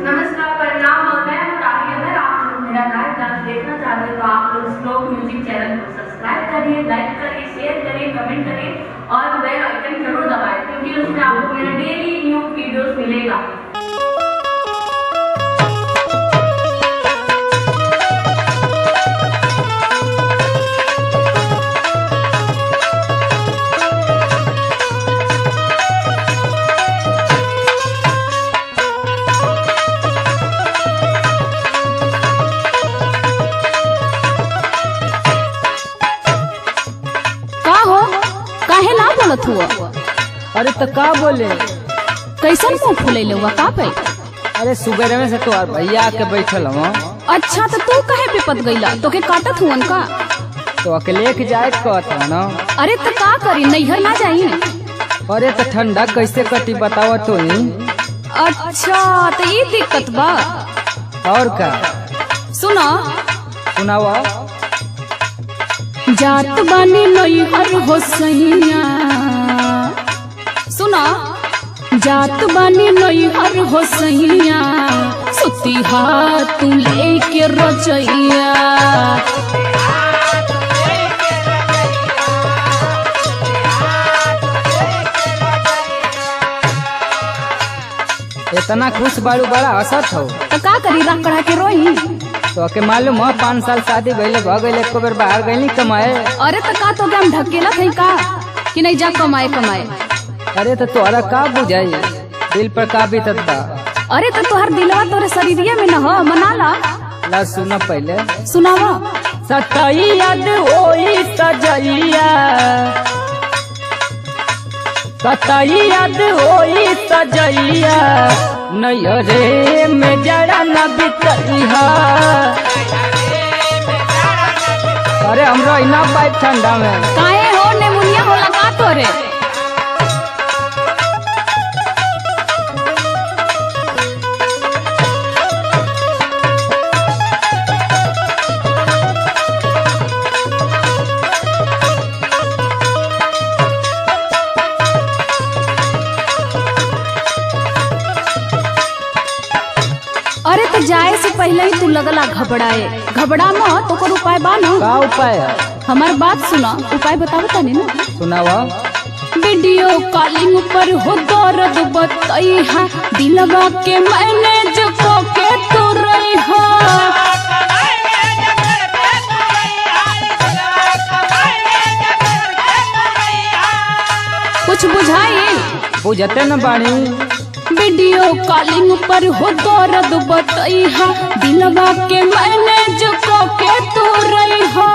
नमस्कार, प्रणाम और मैं रानी। अगर आप लोग मेरा लाइव डांस देखना चाहते हैं तो आप लोग श्लोक म्यूजिक चैनल को सब्सक्राइब करिए, लाइक करिए, शेयर करिए, कमेंट करिए और बेल आइकन जरूर दबाएं क्योंकि उसमें आपको मेरा डेली न्यू वीडियोस मिलेगा। हुआ? अरे तो का बोले कैसन मुँह फुले हुआ का पे? अरे सुबह में से तो भैया के बैठल हम। अच्छा तो तू कहे पे पत गईला तो के काटत हुअन का? तो अकेले के जाए कहता ना। अरे तो का करी, नैहर ना जाई? अरे तो ठंडा कैसे कटी बतावा तो ही। अच्छा तो ये दिक्कत बा। और का सुना सुनावा। जात बानी नैहर हो सैया, सुना जात बानी नैहर हो सैया, सुती हाथ लेके रचैया। इतना खुश बाड़ू बड़ा असत हो तो का करी, राख कढ़ा के रोई। तो के मालूम है 5 साल शादी भइले भ गइले, एको बेर बाहर गइली कमाए। अरे तो का तो हम ढकेला थे का कि नहीं जा कमाए कमाए। अरे तो तोहरा का बुझाई, दिल पर का बीतत बा। अरे तो तोहर दिलवा तोरे शरीरिया में न हो, मना ला। ला सुना पहले सुनावा। सताई याद होई सजैया, सताई याद होई सजैया, नैहरे में जड़ा न बितैहा। अरे हमरा इना बाइक ठंडा में काहे हो नेमुनिया होला का तोरे? अरे तो जाए से पहले ही तू लगला घबराए। घबरा मत, ओकर उपाय बा ना। का उपाय है? हमार बात सुना, उपाय बतावे तनी ना। सुनावा। वीडियो कॉलिंग पर हो दर्द बतैहा, दिलवा के मैनेज को के तू रहिहा। कुछ बुझाई? बुझते न बाणी। वीडियो कॉलिंग पर हो दर्द बतैहा, दिलवा के मैनेज को के तू रहिहा।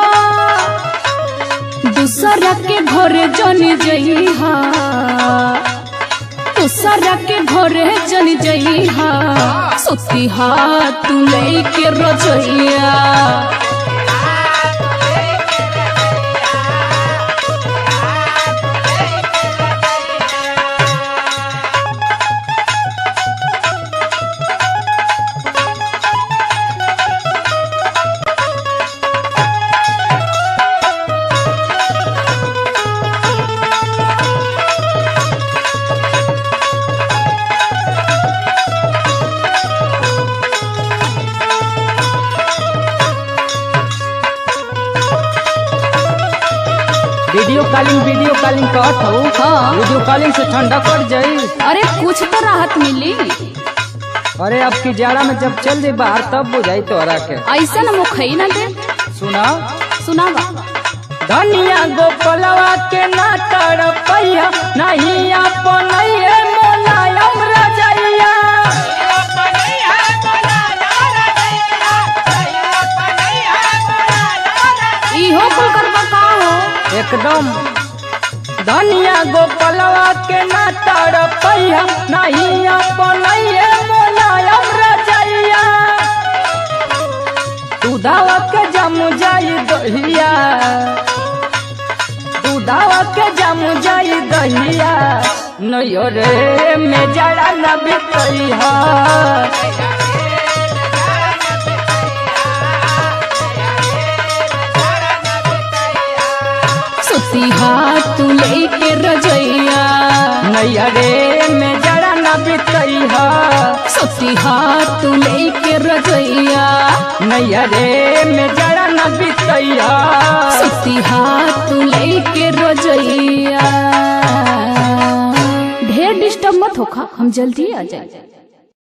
दूसरा के घरे जन जइहा, दूसरा के घरे जन जइहा, सुती हाथ लेके रजैया। वीडियो कॉलिंग कहत हो। हाँ। वीडियो कॉलिंग से ठंडा कर जाई। अरे कुछ तो राहत मिली। अरे अब की जाड़ा में जब चल जाई बाहर तब बुझाई तोहरा के। ऐसा न मुखई न दे। सुना सुनावा। धनिया गोपलवा के ना तड़पैया, नहीं अपनैये मोलायम रजैया। इहो कुल करबा का हो? एकदम। धनिया गोपलवा के ना तड़पैया, नहीं अपनैये मोलायम रजैया। दूधावा के जम जाई दहिया, दूधावा के जम जाई दहिया, नैहरे में जड़ा न बितैहा। सुती हाथ लेके रजैया, नैहरे में जड़ा न बितैहा। सुती हाथ हाथ लेके रजैया नैहरे में जड़ा न बितैया सुती हाथ लेके रजैया। ढेर डिस्टर्ब मत होखा, हम जल्दी आ जाए।